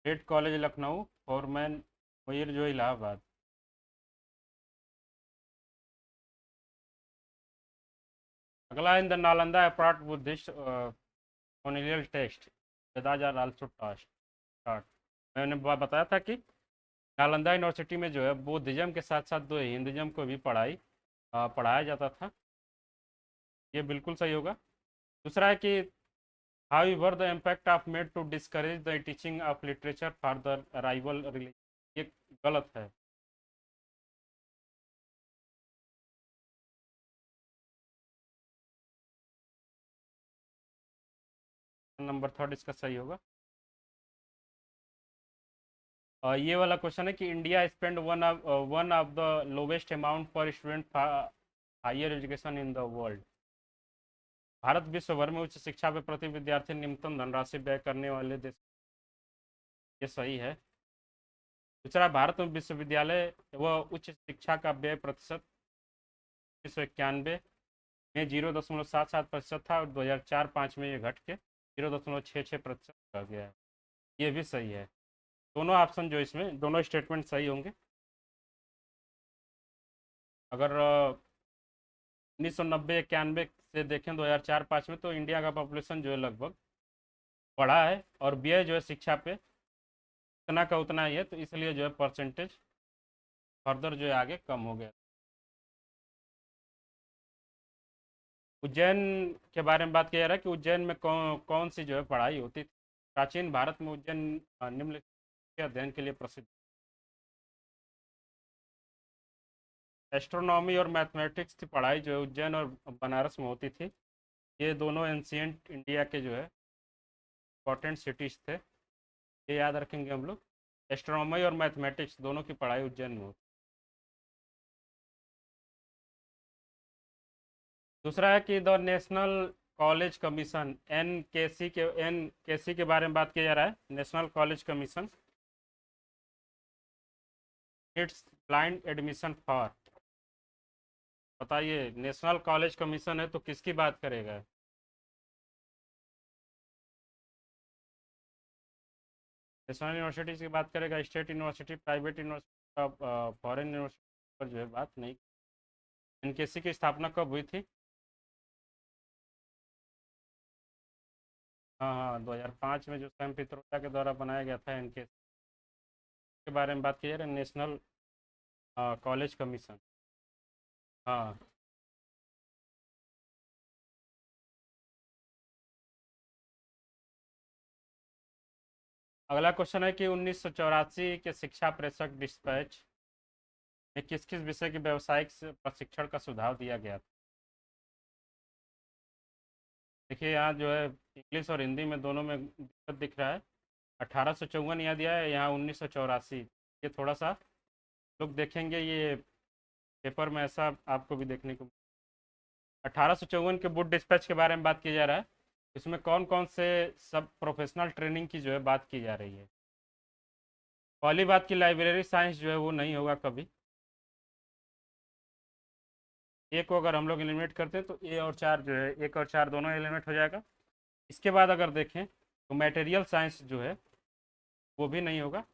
Red college Lucknow, Forman Muir जो इलाहाबाद। अगला in the Nalanda apart Buddhist colonial text Vedas are also taught. मैंने बताया था कि नालंदा यूनिवर्सिटी में जो है बुद्धिज्म के साथ साथ दो हिंदुज्म को भी पढ़ाया जाता था। ये बिल्कुल सही होगा। दूसरा है कि however the impact of made to discourage the teaching of literature for the rival religion. ये गलत है। नंबर थर्ड इसका सही होगा। ये वाला क्वेश्चन है कि India spend one of the lowest amount per student higher education in the world. Bharat विश्व भर में उच्च शिक्षा पे प्रति विद्यार्थी निम्नतम धनराशि व्यय करने वाले देश। ये सही है। दूसरा, भारत में विश्वविद्यालय व उच्च शिक्षा का व्यय प्रतिशत 1991 में 0.77% था और 2004-05 में ये घट के 0.66% रह गया है। ये भी सही है। दोनों ऑप्शन जो इसमें दोनों स्टेटमेंट सही होंगे। अगर 1990-91 से देखें 2004-05 में, तो इंडिया का पॉपुलेशन जो है लगभग बढ़ा है और व्यय जो है शिक्षा पे उतना का उतना ही है, तो इसलिए जो है परसेंटेज फर्दर जो है आगे कम हो गया। उज्जैन के बारे में बात किया जा रहा है कि उज्जैन में कौन कौन सी जो है पढ़ाई होती थी। प्राचीन भारत में उज्जैन निम्नलिखित के अध्ययन के लिए प्रसिद्ध। एस्ट्रोनॉमी और मैथमेटिक्स की पढ़ाई जो है उज्जैन और बनारस में होती थी। ये दोनों एंशियंट इंडिया के जो है इंपॉर्टेंट सिटीज थे। ये याद रखेंगे हम लोग। एस्ट्रोनॉमी और मैथमेटिक्स दोनों की पढ़ाई उज्जैन में होती। दूसरा है कि the national college commission N K C के बारे में बात किया जा रहा है। National college commission it's blind admission for. बताइए, नेशनल कॉलेज कमीशन है तो किसकी बात करेगा? नेशनल यूनिवर्सिटी की बात करेगा, state university, private university, foreign university पर जो है बात नहीं। एनकेसी की स्थापना कब हुई थी? हाँ हाँ, 2005 में जो सैम पित्रोदा के द्वारा बनाया गया था एनकेसी के बारे में बात की जा रही है। National college commission. हाँ। अगला क्वेश्चन है कि 1984 के शिक्षा प्रेषक डिस्पैच में किस किस विषय के व्यावसायिक प्रशिक्षण का सुझाव दिया गया था? देखिए यहाँ जो है इंग्लिश और हिंदी में दोनों में दिक्कत दिख रहा है। 1854 यहाँ दिया है, यहाँ 1984। ये थोड़ा सा लोग देखेंगे, ये पेपर में ऐसा आपको भी देखने को। 1854 के बुट डिस्पैच के बारे में बात की जा रहा है। इसमें कौन कौन से सब प्रोफेशनल ट्रेनिंग की जो है बात की जा रही है। पहली बात की लाइब्रेरी साइंस जो है वो नहीं होगा कभी। ए को अगर हम लोग एलिमिनेट करते हैं तो ए और चार जो है, एक और चार दोनों एलिमिनेट हो जाएगा। इसके बाद अगर देखें तो मटेरियल साइंस जो है वो भी नहीं होगा।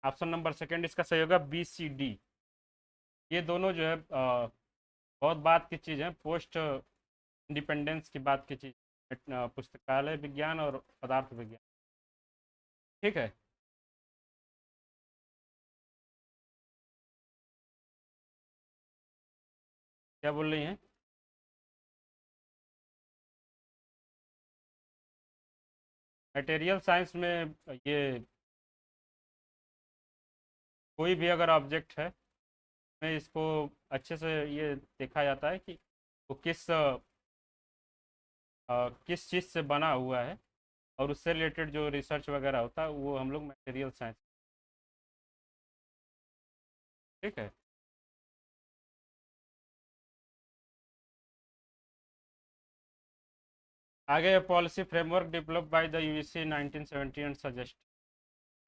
ऑप्शन नंबर सेकंड इसका सही होगा, BCD। ये दोनों जो है बहुत बात की चीज़ है, पोस्ट इंडिपेंडेंस की बात की चीज़। पुस्तकालय विज्ञान और पदार्थ विज्ञान। ठीक है। क्या बोल रही हैं? मटेरियल साइंस में ये कोई भी अगर ऑब्जेक्ट है, में इसको अच्छे से ये देखा जाता है कि वो किस चीज़ से बना हुआ है, और उससे रिलेटेड जो रिसर्च वगैरह होता है वो हम लोग मटेरियल साइंस। ठीक है। आगे policy framework develop by the UGC 1970 and suggest.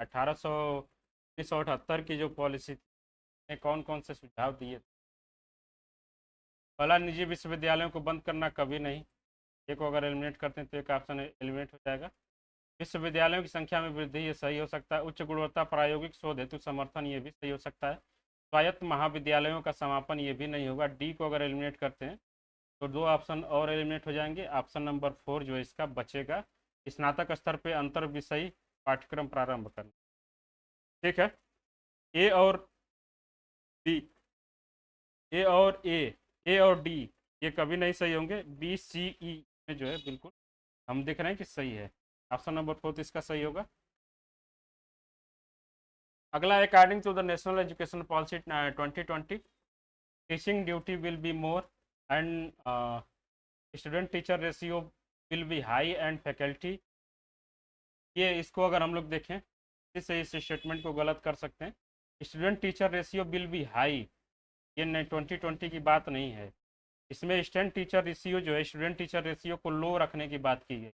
1978 की जो पॉलिसी ने कौन कौन से सुझाव दिए? पहला, निजी विश्वविद्यालयों को बंद करना कभी नहीं। एक को अगर एलिमिनेट करते हैं तो एक ऑप्शन एलिमिनेट हो जाएगा। विश्वविद्यालयों की संख्या में वृद्धि, ये सही हो सकता है। उच्च गुणवत्ता प्रायोगिक शोध हेतु समर्थन, ये भी सही हो सकता है। स्वायत्त महाविद्यालयों का समापन, ये भी नहीं होगा। डी को अगर एलिमिनेट करते हैं तो दो ऑप्शन और एलिमिनेट हो जाएंगे। ऑप्शन नंबर 4 जो है इसका बचेगा, स्नातक स्तर पे अंतर विषयी पाठ्यक्रम प्रारंभ करना। ठीक है। ए और बी, ए और डी ये कभी नहीं सही होंगे। BCE में जो है बिल्कुल हम देख रहे हैं कि सही है। ऑप्शन नंबर 4 इसका सही होगा। अगला, according to the national education policy 2020, teaching duty will be more and student teacher ratio will be high and faculty. ये इसको अगर हम लोग देखें, इससे इस स्टेटमेंट को गलत कर सकते हैं। Student teacher ratio will be high, ये 2020 की बात नहीं है। इसमें स्टूडेंट टीचर रेशियो जो है, स्टूडेंट टीचर रेशियो को लो रखने की बात की गई।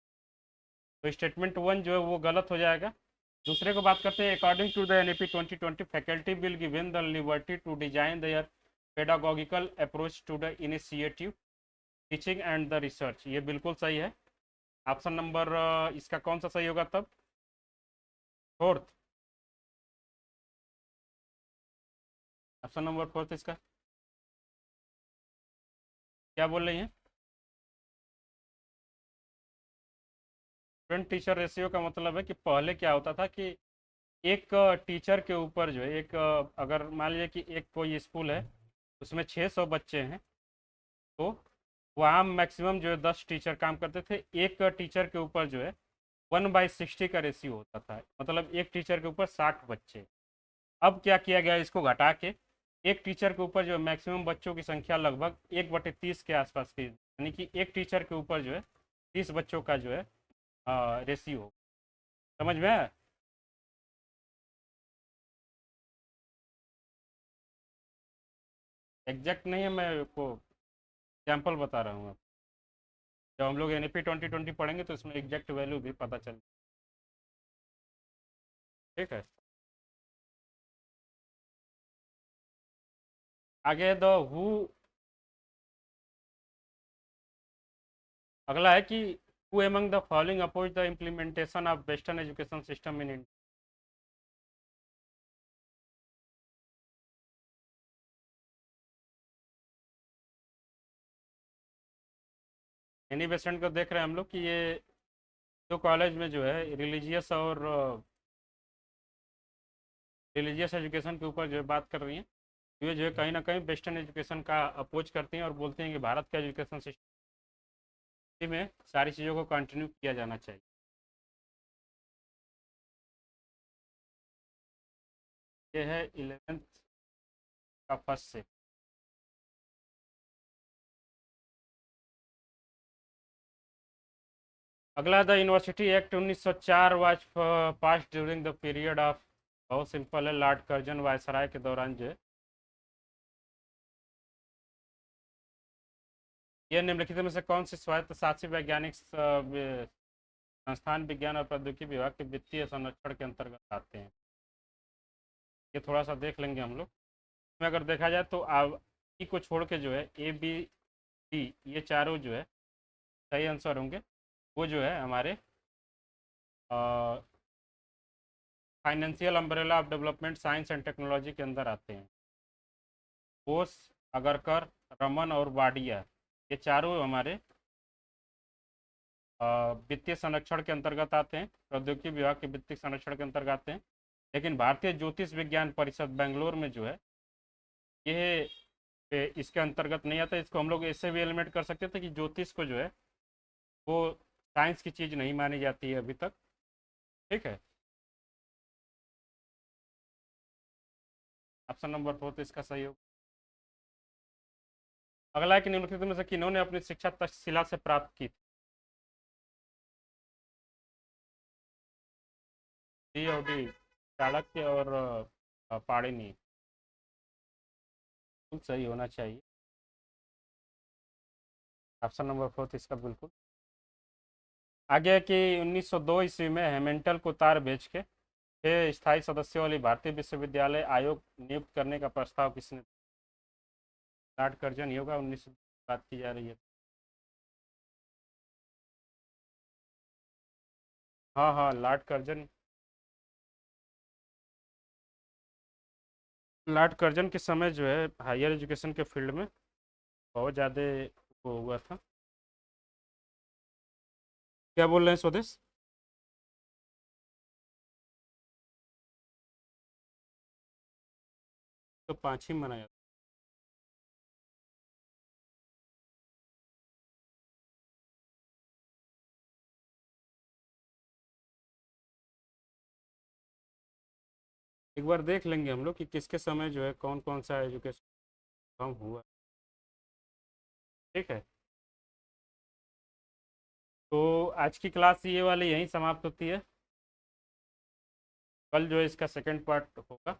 तो स्टेटमेंट 1 जो है वो गलत हो जाएगा। दूसरे को बात करते हैं, according to the NEP 2020 faculty will given the liberty to design their pedagogical approach to the initiative teaching and the research. ये बिल्कुल सही है। ऑप्शन नंबर इसका कौन सा सही होगा तब? फोर्थ। ऑप्शन नंबर फोर्थ इसका क्या बोल रही हैं? स्टूडेंट टीचर रेशियो का मतलब है कि पहले क्या होता था कि एक टीचर के ऊपर जो है, एक अगर मान लीजिए कि एक कोई स्कूल है उसमें 600 बच्चे हैं, तो वहाँ मैक्सिमम जो है 10 टीचर काम करते थे, एक टीचर के ऊपर जो है 1/60 का रेशियो होता था, मतलब एक टीचर के ऊपर 60 बच्चे। अब क्या किया गया, इसको घटा के एक टीचर के ऊपर जो है मैक्सिमम बच्चों की संख्या लगभग 1/30 के आसपास की, यानी कि एक टीचर के ऊपर जो है 30 बच्चों का जो है रेशियो। समझ में आया? एग्जैक्ट नहीं है, मैं आपको एग्जाम्पल बता रहा हूँ। जब हम लोग NEP 2020 पढ़ेंगे तो इसमें एग्जैक्ट वैल्यू भी पता चल। ठीक है। आगे द हु, अगला है कि who among the following oppose the implementation of western education system in India. Annie Besant को देख रहे हैं हम लोग कि ये जो कॉलेज में जो है रिलीजियस एजुकेशन के ऊपर जो है बात कर रही हैं, ये जो है कहीं ना कहीं वेस्टर्न एजुकेशन का अपोज करती हैं और बोलती हैं कि भारत का एजुकेशन सिस्टम में सारी चीज़ों को कंटिन्यू किया जाना चाहिए। ये है 11th का फर्स्ट से। अगला the university act 1904 was pass during the period of, बहुत सिंपल है, लॉर्ड कर्जन वायसराय के दौरान जो है। यह निम्नलिखित में से कौन सी स्वायत्त शासी वैज्ञानिक संस्थान विज्ञान और प्रौद्योगिकी विभाग के वित्तीय संरक्षण के अंतर्गत आते हैं? ये थोड़ा सा देख लेंगे हम लोग। इसमें अगर देखा जाए तो ई को छोड़ के जो है ABD, ये चारों जो है सही आंसर होंगे। वो जो है हमारे financial umbrella of development science and technology के अंदर आते हैं। बोस, अगरकर, रमन और वाडिया, ये चारों हमारे वित्तीय संरक्षण के अंतर्गत आते हैं, प्रौद्योगिकी विभाग के वित्तीय संरक्षण के अंतर्गत आते हैं। लेकिन भारतीय ज्योतिष विज्ञान परिषद बेंगलोर में जो है ये इसके अंतर्गत नहीं आता। इसको हम लोग ऐसे भी एलिमेंट कर सकते थे कि ज्योतिष को जो है वो साइंस की चीज़ नहीं मानी जाती है अभी तक। ठीक है। ऑप्शन नंबर 4 तो इसका सही होगा। अगला है कि निम्नलिखित में से किन्होंने अपनी शिक्षा तक्षशिला से प्राप्त की थी? डी और डी, चाणक्य और पाणिनि। बिल्कुल सही होना चाहिए। ऑप्शन नंबर 4 इसका बिल्कुल। आगे है कि 1902 ईस्वी में हेमेंटल को तार भेज के 6 स्थायी सदस्यों वाली भारतीय विश्वविद्यालय आयोग नियुक्त करने का प्रस्ताव किसने? लॉर्ड कर्जन ही होगा। 1900 बात की जा रही है। हाँ हाँ, लॉर्ड कर्जन। लॉर्ड कर्जन के समय जो है हायर एजुकेशन के फील्ड में बहुत ज़्यादा वो हुआ था। क्या बोल रहे हैं स्वदेश? तो 5 ही मनाया। एक बार देख लेंगे हम लोग कि किसके समय जो है कौन कौन सा एजुकेशन कम हुआ। ठीक है। तो आज की क्लास ये वाली यहीं समाप्त होती है। कल जो है इसका सेकंड पार्ट होगा।